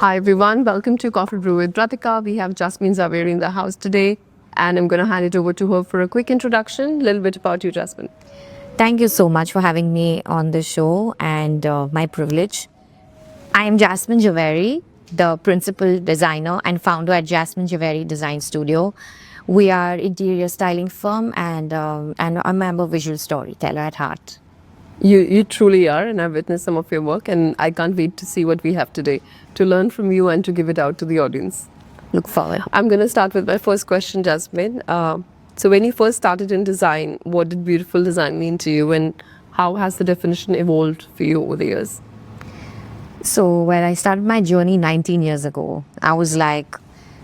Hi everyone, welcome to Coffee Brew with Ratika. We have Jasmine Zaveri in the house today, and I'm going to hand it over to her for a quick introduction. A little bit about you, Jasmine. Thank you so much for having me on the show and my privilege. I am Jasmine Javeri, the principal designer and founder at Jasmine Javeri Design Studio. We are interior styling firm and I'm a visual storyteller at heart. You truly are, and I've witnessed some of your work, and I can't wait to see what we have today to learn from you and to give it out to the audience. Look forward. I'm going to start with my first question, Jasmine. So, when you first started in design, what did beautiful design mean to you, and how has the definition evolved for you over the years? So when I started my journey 19 years ago, I was like,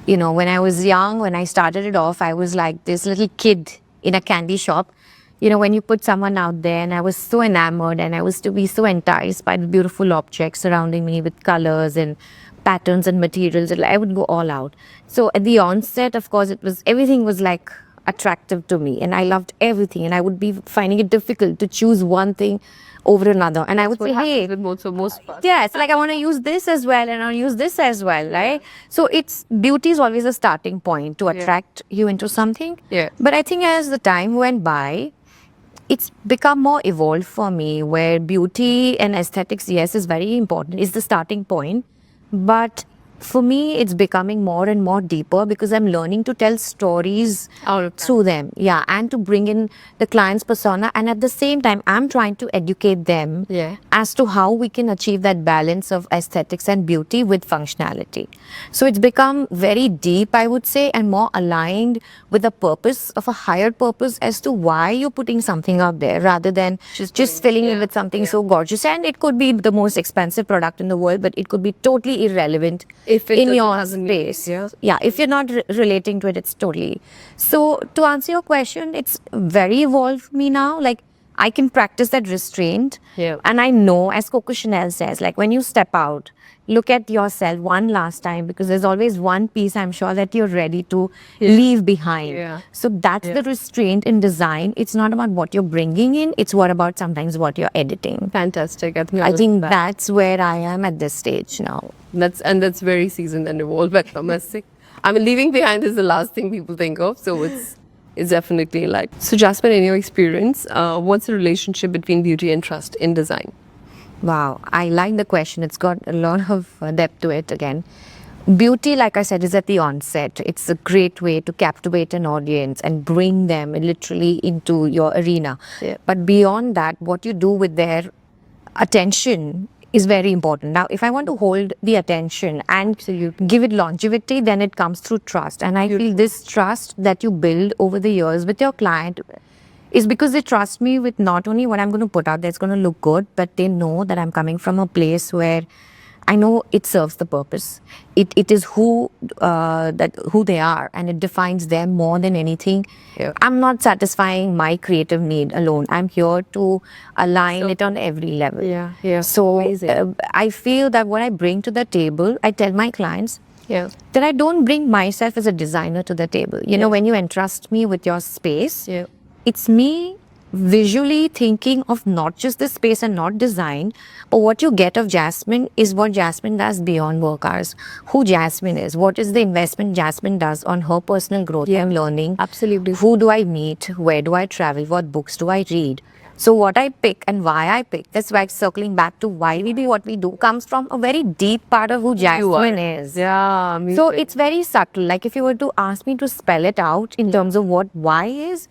when I was young, when I started it off, I was like this little kid in a candy shop. When you put someone out there, and I was so enamored and I was to be so enticed by the beautiful objects surrounding me with colors and patterns and materials, and I would go all out. So at the onset, of course, everything was like attractive to me, and I loved everything, and I would be finding it difficult to choose one thing over another. And I would say, hey, with most part. yeah, it's like I want to use this as well and I want to use this as well, right? So it's beauty is always a starting point to attract you into something. Yeah. But I think as the time went by, it's become more evolved for me, where beauty and aesthetics, yes, is very important, is the starting point. But for me, it's becoming more and more deeper because I'm learning to tell stories Out of that. through them. Yeah, and to bring in the client's persona. And at the same time, I'm trying to educate them Yeah. as to how we can achieve that balance of aesthetics and beauty with functionality. So it's become very deep, I would say, and more aligned with the purpose of a higher purpose as to why you're putting something out there rather than just filling it with something so gorgeous. And it could be the most expensive product in the world, but it could be totally irrelevant If it in doesn't your have the meaning, space. yeah. Yeah, if you're not relating to it, it's totally. So to answer your question, it's very evolved for me now. Like I can practice that restraint. Yeah. And I know, as Coco Chanel says, like when you step out, look at yourself one last time, because there's always one piece I'm sure that you're ready to leave behind. Yeah. So that's the restraint in design. It's not about what you're bringing in, it's what about sometimes what you're editing. Fantastic. I think that's where I am at this stage now. That's very seasoned and evolved. But domestic, I mean, leaving behind is the last thing people think of. So it's definitely like. So, Jasmine, in your experience, what's the relationship between beauty and trust in design? Wow, I like the question. It's got a lot of depth to it again. Beauty, like I said, is at the onset. It's a great way to captivate an audience and bring them literally into your arena. Yeah. But beyond that, what you do with their attention is very important. Now, if I want to hold the attention and give it longevity, then it comes through trust. And I feel this trust that you build over the years with your client is because they trust me with not only what I'm going to put out there, it's going to look good, but they know that I'm coming from a place where I know it serves the purpose. It is who they are, and it defines them more than anything. Yeah. I'm not satisfying my creative need alone. I'm here to align it on every level. Yeah. So Amazing. I feel that what I bring to the table, I tell my clients Yeah. that I don't bring myself as a designer to the table. You know, when you entrust me with your space, Yeah. it's me visually thinking of not just the space and not design, but what you get of Jasmine is what Jasmine does beyond work hours. Who Jasmine is, what is the investment Jasmine does on her personal growth and learning. Absolutely. Who do I meet? Where do I travel? What books do I read? So what I pick and why I pick, that's why circling back to why we do what we do, comes from a very deep part of who Jasmine is. Yeah. So Amazing. it's very subtle. Like if you were to ask me to spell it out in terms of what why is,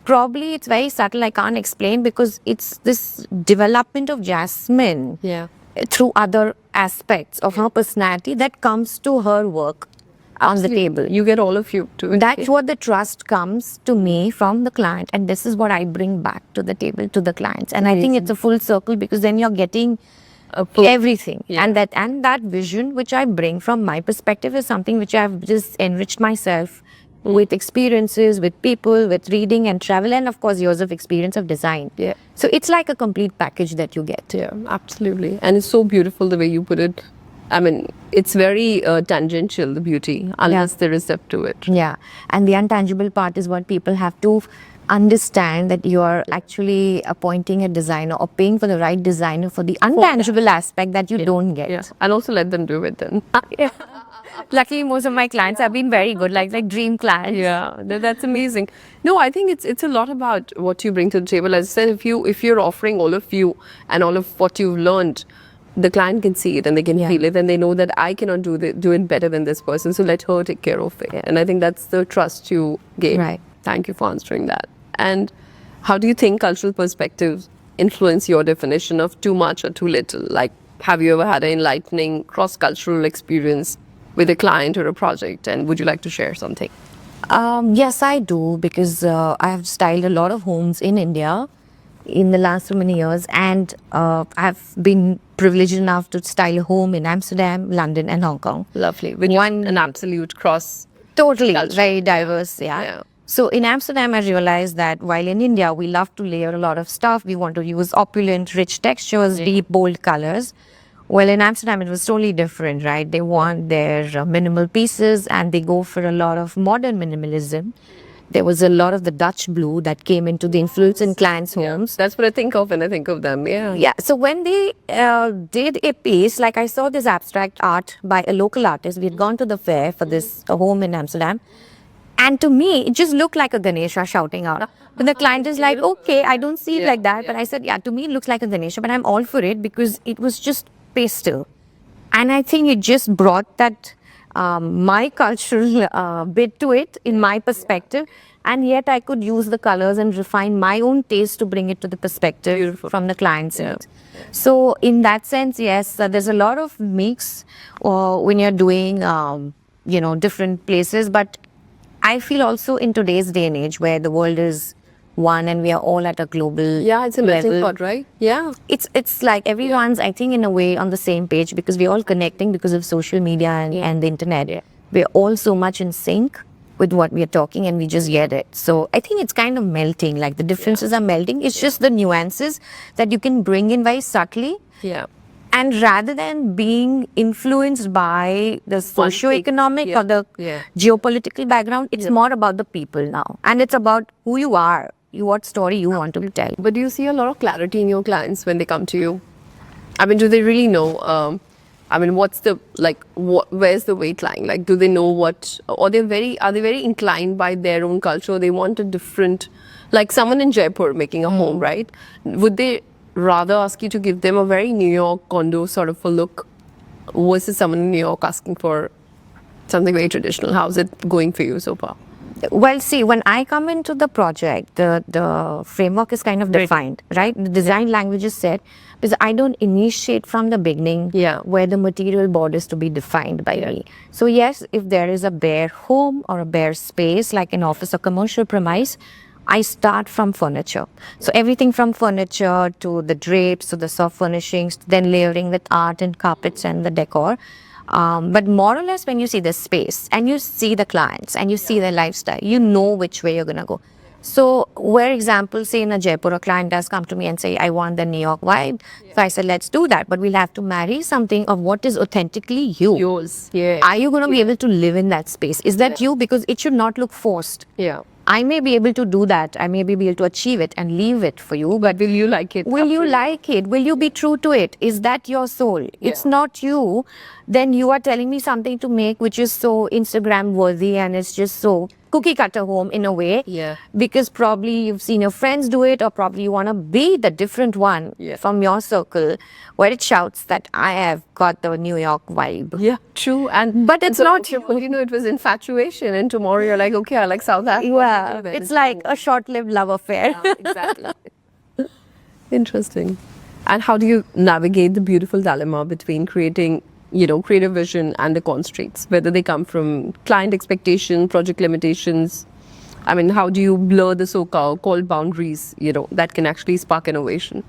probably it's very subtle. I can't explain because it's this development of Jasmine Yeah. through other aspects of her personality that comes to her work on the table. You get all of you to. That's what the trust comes to me from the client, and this is what I bring back to the table to the clients. And I think it's a full circle because then you're getting everything. Yeah. And that vision which I bring from my perspective is something which I've just enriched myself with experiences, with people, with reading and travel, and of course years of experience of design. Yeah. So it's like a complete package that you get. Yeah, absolutely. And it's so beautiful the way you put it. I mean, it's very tangential, the beauty, unless there is depth to it. Yeah. And the intangible part is what people have to understand that you are actually appointing a designer or paying for the right designer for the untangible aspect that you don't get. Yeah. And also let them do it then. Yeah. Luckily, most of my clients have been very good, like dream clients. Yeah, that's amazing. No, I think it's a lot about what you bring to the table. As I said, if you're offering all of you and all of what you've learned, the client can see it and they can Yeah. feel it, and they know that I cannot do it better than this person. So let her take care of it. And I think that's the trust you gave. Right. Thank you for answering that. And how do you think cultural perspectives influence your definition of too much or too little? Like, have you ever had an enlightening cross-cultural experience with a client or a project? And would you like to share something? Yes, I do, because I have styled a lot of homes in India in the last so many years, and I've been privileged enough to style a home in Amsterdam, London, and Hong Kong. Lovely. Which One- is an absolute cross. Totally, Culture. very diverse, yeah. Yeah. So in Amsterdam, I realized that while in India, we love to layer a lot of stuff, we want to use opulent, rich textures, deep, bold colors. Well, in Amsterdam, it was totally different, right? They want their minimal pieces and they go for a lot of modern minimalism. There was a lot of the Dutch blue that came into the influence in clients' homes. That's what I think of when I think of them. Yeah. Yeah, so when they did a piece, like I saw this abstract art by a local artist, we had gone to the fair for this home in Amsterdam. And to me, it just looked like a Ganesha shouting out. But the client is like, okay, I don't see it like that. But I said, yeah, to me, it looks like a Ganesha, but I'm all for it because it was just pastel. And I think it just brought that my cultural bit to it in my perspective. And yet I could use the colors and refine my own taste to bring it to the perspective Beautiful. from the client's end. So in that sense, yes, there's a lot of mix when you're doing, different places. But I feel also in today's day and age where the world is one and we are all at a global Yeah, it's a melting level, pot, right? Yeah. it's like everyone's, I think, in a way on the same page because we're all connecting because of social media and the internet. We're all so much in sync with what we are talking and we just get it. So I think it's kind of melting, like the differences are melting. It's just the nuances that you can bring in very subtly. Yeah. And rather than being influenced by the socio-economic or the geopolitical background, it's more about the people now. And it's about who you are, what story you want to tell. But do you see a lot of clarity in your clients when they come to you? I mean, do they really know? What's the where's the weight lying? Like, do they know what? Or are they very inclined by their own culture? They want a different, like someone in Jaipur making a home, right? Would they rather ask you to give them a very New York condo sort of a look versus someone in New York asking for something very traditional? How's it going for you so far? Well, see, when I come into the project, the framework is kind of defined, right? The design language is set because I don't initiate from the beginning where the material board is to be defined by me. So yes, if there is a bare home or a bare space like an office or commercial premise, I start from furniture. So everything from furniture to the drapes to the soft furnishings, then layering with art and carpets and the decor. But more or less when you see the space and you see the clients and you see their lifestyle, you know which way you're going to go. So where example, say in a Jaipur, a client does come to me and say, I want the New York vibe. So I said, let's do that. But we'll have to marry something of what is authentically you. Yours. Yeah. Are you going to be able to live in that space? Is that you? Because it should not look forced. Yeah. I may be able to do that. I may be able to achieve it and leave it for you. But Will you like it? will you like it? Will you be true to it? Is that your soul? It's not you. Then you are telling me something to make which is so Instagram worthy and it's just so cookie cutter home in a way. Yeah. Because probably you've seen your friends do it or probably you want to be the different one from your circle where it shouts that I have got the New York vibe. Yeah, true. But it's not you. It was infatuation, and tomorrow you're like, okay, I like South Africa. Yeah, it's like a short-lived love affair. Exactly. Interesting. And how do you navigate the beautiful dilemma between creating, creative vision and the constraints, whether they come from client expectation, project limitations? I mean, how do you blur the so-called boundaries, that can actually spark innovation?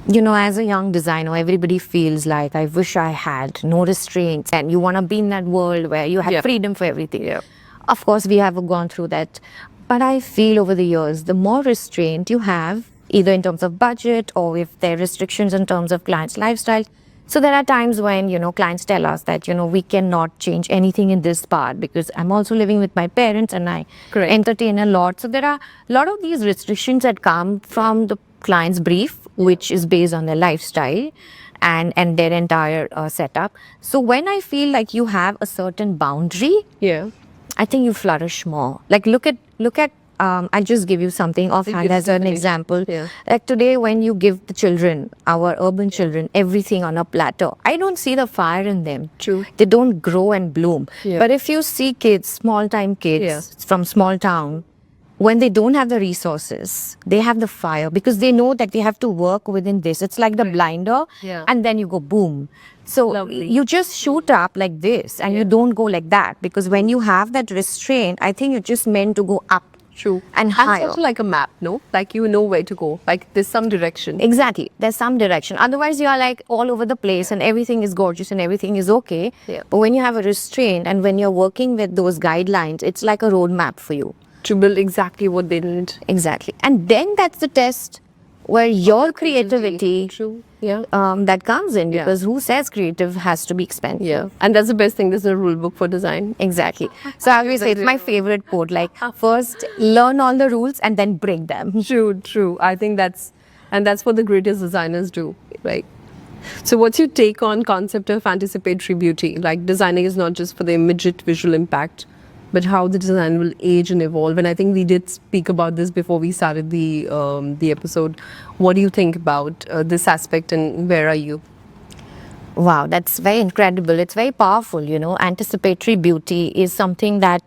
As a young designer, everybody feels like, I wish I had no restraints. And you want to be in that world where you have freedom for everything. Yeah. Of course, we have gone through that. But I feel over the years, the more restraint you have, either in terms of budget or if there are restrictions in terms of clients' lifestyle, So there are times when, clients tell us that, we cannot change anything in this part because I'm also living with my parents and I Correct. entertain a lot. So there are a lot of these restrictions that come from the client's brief, which is based on their lifestyle and their entire setup. So when I feel like you have a certain boundary, Yeah. I think you flourish more. Like look at I'll just give you something offhand as an definition. example. Yeah. Like today when you give the children, our urban children, everything on a platter, I don't see the fire in them. True. They don't grow and bloom. Yeah. But if you see kids, small time kids Yeah. from small town, when they don't have the resources, they have the fire because they know that they have to work within this. It's like the blinder, Yeah. and then you go boom. So Lovely. you just shoot up like this and you don't go like that because when you have that restraint, I think you're just meant to go up. True. And it's higher. also like a map, no? Like you know where to go. Like there's some direction. Exactly. There's some direction. Otherwise, you are like all over the place and everything is gorgeous and everything is okay. Yeah. But when you have a restraint and when you're working with those guidelines, it's like a roadmap for you. To build exactly what they need. Exactly. And then that's the test where your creativity True. Yeah. that comes in Yeah. because who says creative has to be expensive? Yeah. And that's the best thing. There's a rule book for design. Exactly. So I always say it's my favorite quote, like first learn all the rules and then break them. True. I think that's what the greatest designers do, right? So what's your take on concept of anticipatory beauty? Like designing is not just for the immediate visual impact, but how the design will age and evolve. And I think we did speak about this before we started the episode. What do you think about this aspect and where are you? Wow, that's very incredible. It's very powerful, Anticipatory beauty is something that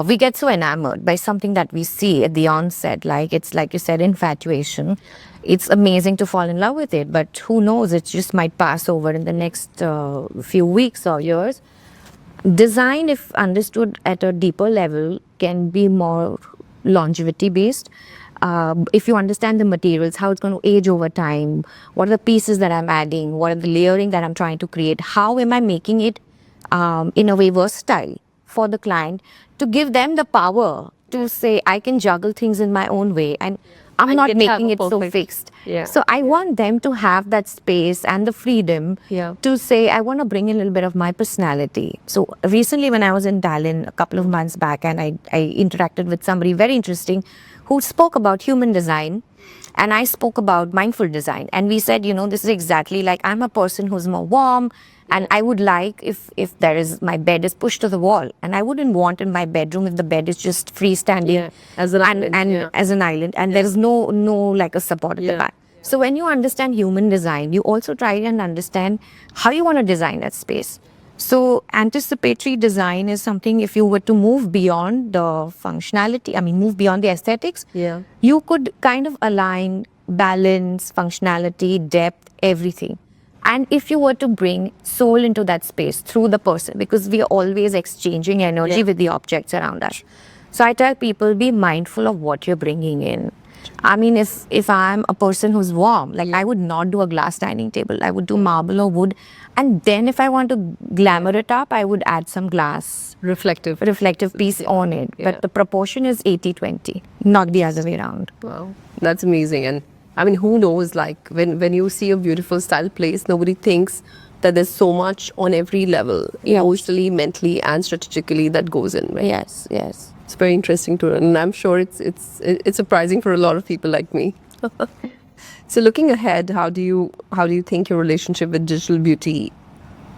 we get so enamored by something that we see at the onset. Like it's like you said, infatuation. It's amazing to fall in love with it, but who knows? It just might pass over in the next few weeks or years. Design, if understood at a deeper level, can be more longevity based. If you understand the materials, how it's going to age over time, what are the pieces that I'm adding, what are the layering that I'm trying to create, how am I making it in a way versatile for the client to give them the power to say, I can juggle things in my own way and I'm I not can have making a it so perfect- fixed. Yeah. So I want them to have that space and the freedom Yeah. to say, I want to bring in a little bit of my personality. So recently when I was in Tallinn a couple of months back and I interacted with somebody very interesting who spoke about human design and I spoke about mindful design. And we said, this is exactly like I'm a person who's more warm and I would like if there is, my bed is pushed to the wall and I wouldn't want in my bedroom if the bed is just freestanding Yeah, as an island, and yeah. as an island and there is no like a support at the Yeah. back. So when you understand human design, you also try and understand how you want to design that space. So anticipatory design is something, if you were to move beyond the functionality, move beyond the aesthetics, Yeah. you could kind of align balance, functionality, depth, everything. And if you were to bring soul into that space through the person, because we are always exchanging energy Yeah. with the objects around us. So I tell people, be mindful of what you're bringing in. If I'm a person who's warm, like I would not do a glass dining table. I would do marble or wood. And then if I want to glamour it up, I would add some glass Reflective. reflective piece on it. Yeah. But the proportion is 80-20, not the other way around. Wow, that's amazing. And who knows, like when you see a beautiful style place, nobody thinks that there's so much on every level, Yeah. emotionally, mentally, and strategically that goes in, right? Yes. It's very interesting to learn, and I'm sure it's surprising for a lot of people like me. So looking ahead, how do you think your relationship with digital beauty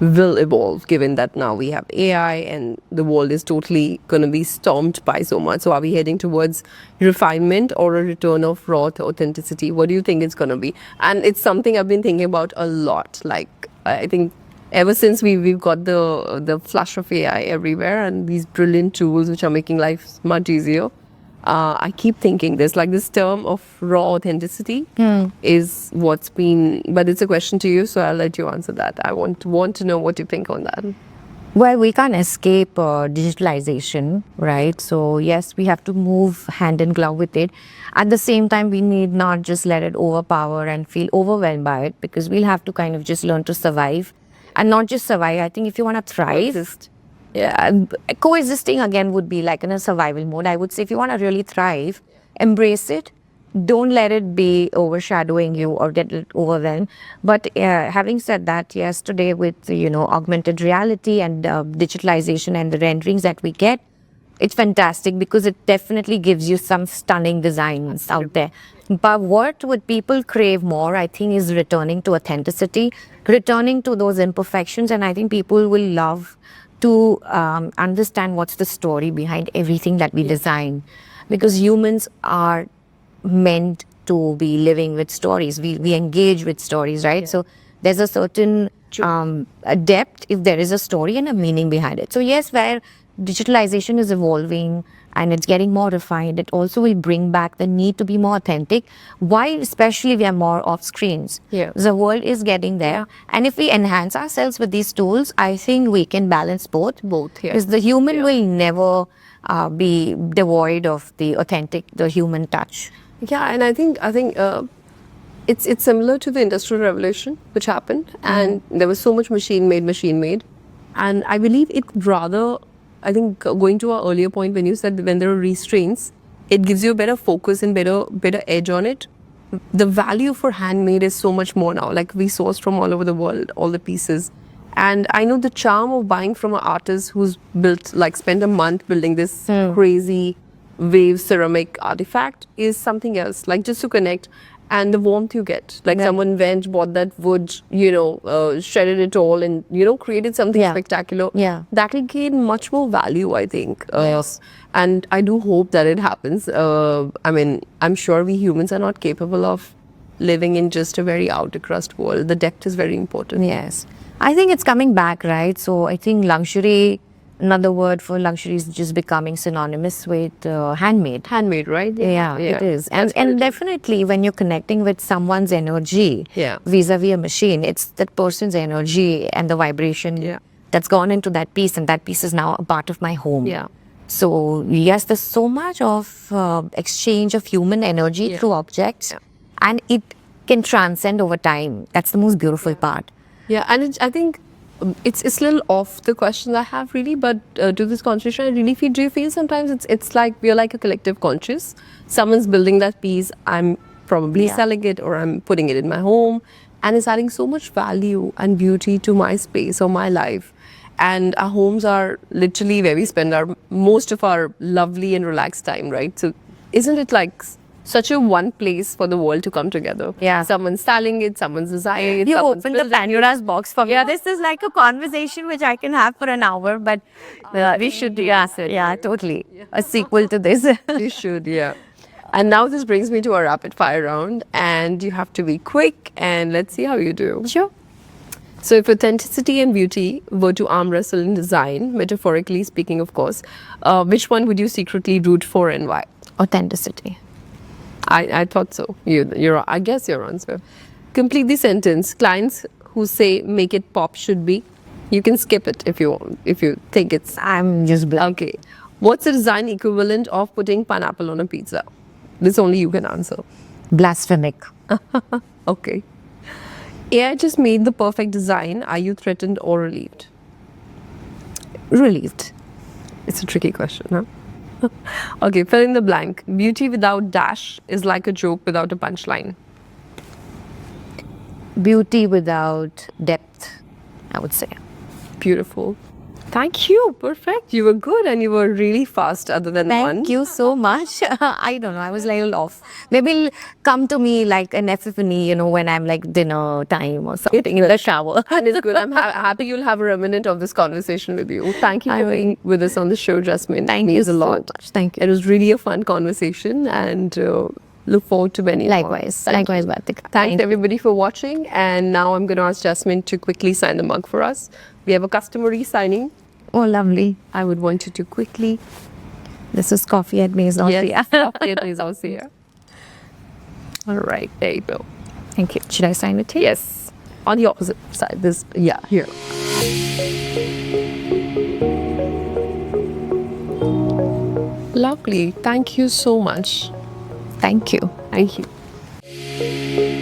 will evolve, given that now we have AI and the world is totally going to be stormed by so much? So are we heading towards refinement or a return of raw authenticity? What do you think it's going to be? And it's something I've been thinking about a lot. Like I think ever since we've got the flush of AI everywhere and these brilliant tools which are making life much easier, I keep thinking there's like this term of raw authenticity is what's been, but it's a question to you, so I'll let you answer that. I want to know what you think on that. Well, we can't escape digitalization, right? So yes, we have to move hand in glove with it. At the same time, we need not just let it overpower and feel overwhelmed by it, because we'll have to kind of just learn to survive. And not just survive, I think if you want to thrive, coexisting again would be like in a survival mode. I would say if you want to really thrive, embrace it, don't let it be overshadowing you or get it overwhelmed. But having said that, yes, today with augmented reality and digitalization and the renderings that we get, it's fantastic because it definitely gives you some stunning designs out there. But what would people crave more, I think, is returning to authenticity, returning to those imperfections, and I think people will love to understand what's the story behind everything that we design, because humans are meant to be living with stories. We engage with stories, right? So there's a certain a depth if there is a story and a meaning behind it. So yes, where digitalization is evolving and it's getting more refined, it also will bring back the need to be more authentic. Why? Especially we are more off screens. Yeah. The world is getting there. And if we enhance ourselves with these tools, I think we can balance both. Both, yeah. Because the human will never be devoid of the authentic, the human touch. Yeah, and I think it's similar to the Industrial Revolution, which happened, and there was so much machine made, and I believe it rather. I think going to our earlier point when you said when there are restraints, it gives you a better focus and better edge on it. The value for handmade is so much more now. Like we source from all over the world, all the pieces. And I know the charm of buying from an artist who's spent a month building this crazy wave ceramic artifact is something else. Like just to connect and the warmth you get. Like someone went, bought that wood, shredded it all and, created something spectacular. Yeah. That will gain much more value, I think. And I do hope that it happens. I'm sure we humans are not capable of living in just a very outer crust world. The depth is very important. Yes. I think it's coming back, right? So I think luxury, another word for luxury is just becoming synonymous with handmade. Handmade, right? Yeah, it is. And definitely when you're connecting with someone's energy vis-a-vis a machine, it's that person's energy and the vibration that's gone into that piece, and that piece is now a part of my home. Yeah. So yes, there's so much of exchange of human energy through objects, and it can transcend over time. That's the most beautiful part. Yeah, and I think it's a little off the question I have really, but to this conversation, I really feel. Do you feel sometimes it's like we're like a collective conscious? Someone's building that piece. I'm probably selling it, or I'm putting it in my home, and it's adding so much value and beauty to my space or my life. And our homes are literally where we spend most of our lovely and relaxed time, right? So, isn't it like such a one place for the world to come together? Yeah. Someone's selling it, someone's designing it. You someone's open the building it. Pandora's box for me. Yeah, this is like a conversation which I can have for an hour, but we should do yeah, totally. A sequel to this. You should, yeah. And now this brings me to a rapid fire round, and you have to be quick, and let's see how you do. Sure. So if authenticity and beauty were to arm wrestle in design, metaphorically speaking, of course, which one would you secretly root for and why? Authenticity. I thought so. I guess your answer. Complete the sentence. Clients who say make it pop should be. You can skip it if you want, if you think it's. I'm just blank. Okay. What's the design equivalent of putting pineapple on a pizza? This only you can answer. Blasphemic. Okay. AI just made the perfect design. Are you threatened or relieved? Relieved. It's a tricky question, huh? Okay, fill in the blank. Beauty without dash is like a joke without a punchline. Beauty without depth, I would say. Beautiful. Thank you. Perfect. You were good and you were really fast other than one. Thank you so much. I don't know. I was like off. Maybe it'll come to me like an epiphany, when I'm like dinner time or something in the shower. And it's good. I'm happy you'll have a remnant of this conversation with you. Thank you for being with us on the show, Jasmine. Thank you so much. Thank you. It was really a fun conversation, and look forward to many more. Likewise. Likewise, Vartika. Thanks everybody for watching. And now I'm going to ask Jasmine to quickly sign the mug for us. We have a customary signing. Oh, lovely. I would want you to quickly. This is coffee at Maze Aussie. Yes, coffee at Maze Aussie. All right, there you go. Thank you. Should I sign it here? Yes, on the opposite side. Here. Lovely. Thank you so much. Thank you. Thank you.